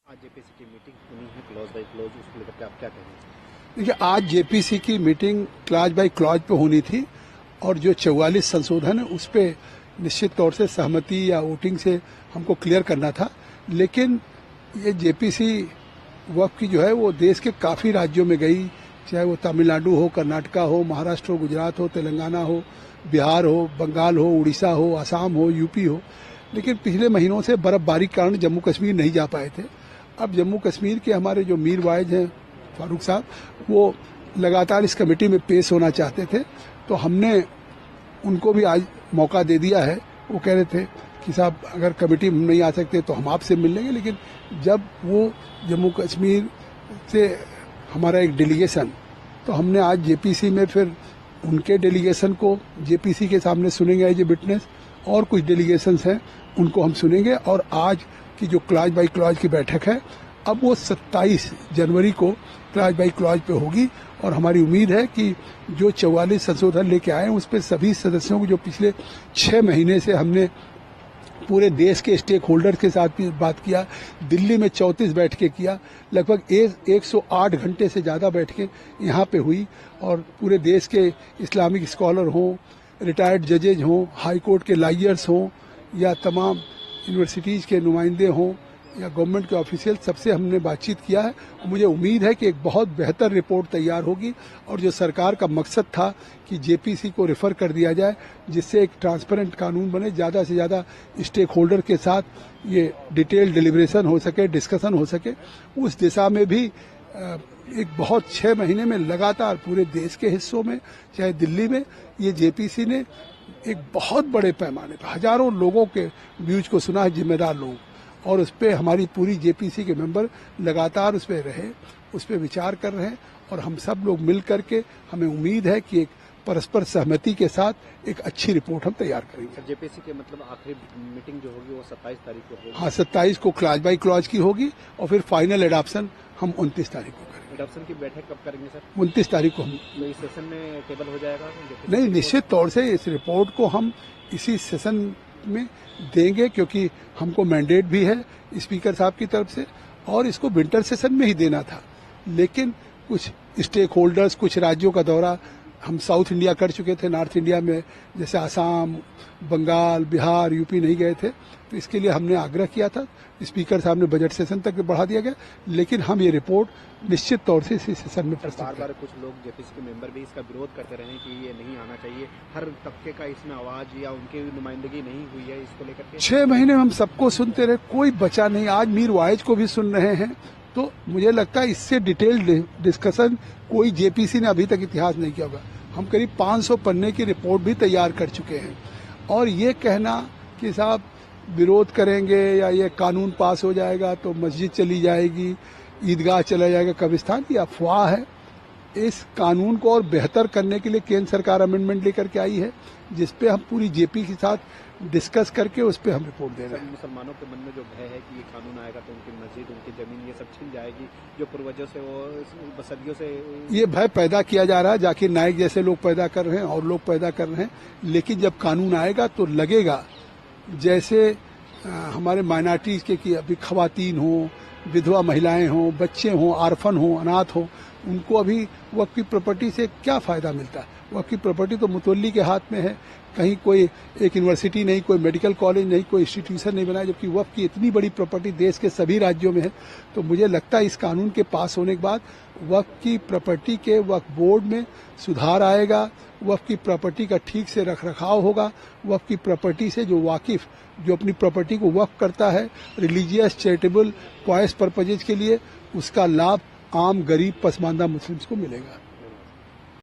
आज जेपीसी की मीटिंग हुई है क्लॉज बाय क्लॉज, उसको लेकर आप क्या कहेंगे? देखिए, आज जेपीसी की मीटिंग क्लॉज बाय क्लॉज पे होनी थी और जो 44 संशोधन है उस पे निश्चित तौर से सहमति या वोटिंग से हमको क्लियर करना था। लेकिन ये जेपीसी वक्फ की जो है वो देश के काफी राज्यों में गई, चाहे वो तमिलनाडु हो, कर्नाटका हो, महाराष्ट्र हो, गुजरात हो, तेलंगाना हो, बिहार हो, बंगाल हो, उड़ीसा हो, असम हो, यूपी हो। लेकिन पिछले महीनों से बर्फबारी के कारण जम्मू कश्मीर नहीं जा पाए थे। अब जम्मू कश्मीर के हमारे जो मीर वाइज हैं फारूक साहब, वो लगातार इस कमेटी में पेश होना चाहते थे, तो हमने उनको भी आज मौका दे दिया है। वो कह रहे थे कि साहब अगर कमेटी में नहीं आ सकते तो हम आपसे मिल लेंगे, लेकिन जब वो जम्मू कश्मीर से हमारा एक डेलीगेशन, तो हमने आज जेपीसी में फिर उनके डेलीगेशन को जेपीसी के सामने सुनेंगे एज ए विटनेस, और कुछ डेलीगेशंस हैं उनको हम सुनेंगे। और आज की जो क्लॉज बाय क्लॉज की बैठक है, अब वो 27 जनवरी को क्लॉज बाय क्लॉज पे होगी। और हमारी उम्मीद है कि जो 44 संशोधन लेके आए हैं उस पर सभी सदस्यों को, जो पिछले 6 महीने से हमने पूरे देश के स्टेक होल्डर के साथ भी बात किया, दिल्ली में 34 बैठकें किया, लगभग 108 घंटे से ज़्यादा बैठकें यहाँ पे हुई, और पूरे देश के इस्लामिक स्कॉलर हों, रिटायर्ड जजेज हों, हाई कोर्ट के लॉयर्स हों, या तमाम यूनिवर्सिटीज़ के नुमाइंदे हों, या गवर्नमेंट के ऑफिशियल, सबसे हमने बातचीत किया है। और मुझे उम्मीद है कि एक बहुत बेहतर रिपोर्ट तैयार होगी, और जो सरकार का मकसद था कि जेपीसी को रेफर कर दिया जाए, जिससे एक ट्रांसपेरेंट कानून बने, ज़्यादा से ज़्यादा स्टेक होल्डर के साथ ये डिटेल डिलिब्रेशन हो सके, डिस्कशन हो सके, उस दिशा में भी एक बहुत 6 महीने में लगातार पूरे देश के हिस्सों में, चाहे दिल्ली में, ये जेपीसी ने एक बहुत बड़े पैमाने पर हजारों लोगों के व्यूज को सुना है, जिम्मेदार लोग, और उस पर हमारी पूरी जेपीसी के मेंबर लगातार उस पर रहे, उस पर विचार कर रहे हैं। और हम सब लोग मिल करके, हमें उम्मीद है कि एक परस्पर सहमति के साथ एक अच्छी रिपोर्ट हम तैयार करेंगे। जेपीसी के मतलब आखिरी मीटिंग जो होगी वो 27 तारीख को होगी? हाँ, 27 को क्लॉज बाय क्लॉज की होगी, और फिर फाइनल एडॉप्शन हम 29 तारीख को करेंगे। एडॉप्शन की बैठक कब करेंगे सर? 29 तारीख को हम। तो इस सेशन में टेबल हो जाएगा? नहीं, निश्चित तौर से इस रिपोर्ट को हम इसी सेशन में देंगे, क्योंकि हमको मैंडेट भी है स्पीकर साहब की तरफ से, और इसको विंटर सेशन में ही देना था। लेकिन कुछ स्टेक होल्डर्स, कुछ राज्यों का दौरा, हम साउथ इंडिया कर चुके थे, नॉर्थ इंडिया में जैसे आसाम, बंगाल, बिहार, यूपी नहीं गए थे, तो इसके लिए हमने आग्रह किया था। स्पीकर साहब ने बजट सेशन तक बढ़ा दिया गया, लेकिन हम ये रिपोर्ट निश्चित तौर से इसी सेशन में प्रस्तुत करेंगे। बार-बार कुछ लोग जेपीसी के मेंबर भी इसका विरोध करते रहे कि ये नहीं आना चाहिए, हर तबके का इसमें आवाज या उनकी नुमाइंदगी नहीं हुई है, इसको लेकर 6 महीने हम सबको सुनते रहे, कोई बचा नहीं। आज मीर वाइज को भी सुन रहे हैं, तो मुझे लगता है इससे डिटेल्ड डिस्कशन कोई जेपीसी ने अभी तक इतिहास नहीं किया होगा। हम करीब 500 पन्ने की रिपोर्ट भी तैयार कर चुके हैं, और ये कहना कि साहब विरोध करेंगे या ये कानून पास हो जाएगा तो मस्जिद चली जाएगी, ईदगाह चला जाएगा, कब्रिस्तान, की अफवाह है। इस कानून को और बेहतर करने के लिए केंद्र सरकार अमेंडमेंट लेकर के आई है, जिसपे हम पूरी जेपी के साथ डिस्कस करके उस पर हम रिपोर्ट दे रहे हैं। मुसलमानों के मन में जो भय है कि ये कानून आएगा तो उनकी मस्जिद, उनकी जमीन, ये सब छिन जाएगी, जो पूर्वजों से वो सदियों से ये भय पैदा किया जा रहा है। जाकिर नाइक जैसे लोग पैदा कर रहे हैं और लोग पैदा कर रहे हैं, लेकिन जब कानून आएगा तो लगेगा जैसे हमारे माइनॉरिटीज के कि अभी खवातीन हो, विधवा महिलाएं हों, बच्चे हों, आर्फन हों, अनाथ हों, उनको अभी वक्फ की प्रॉपर्टी से क्या फायदा मिलता है? वक्फ की प्रॉपर्टी तो मुतवल्ली के हाथ में है। कहीं कोई एक यूनिवर्सिटी नहीं, कोई मेडिकल कॉलेज नहीं, कोई इंस्टीट्यूशन नहीं बनाया, जबकि वक्फ की इतनी बड़ी प्रॉपर्टी देश के सभी राज्यों में है। तो मुझे लगता है इस कानून के पास होने के बाद वक्फ की प्रॉपर्टी के वक्फ बोर्ड में सुधार आएगा, वक्फ की प्रॉपर्टी का ठीक से रखरखाव होगा, वक्फ की प्रॉपर्टी से जो वाकिफ, जो अपनी प्रॉपर्टी को वक्फ करता है रिलीजियस, चैरिटेबल, पॉयस पर्पजेज के लिए, उसका लाभ आम गरीब पसमानदा मुस्लिम्स को मिलेगा।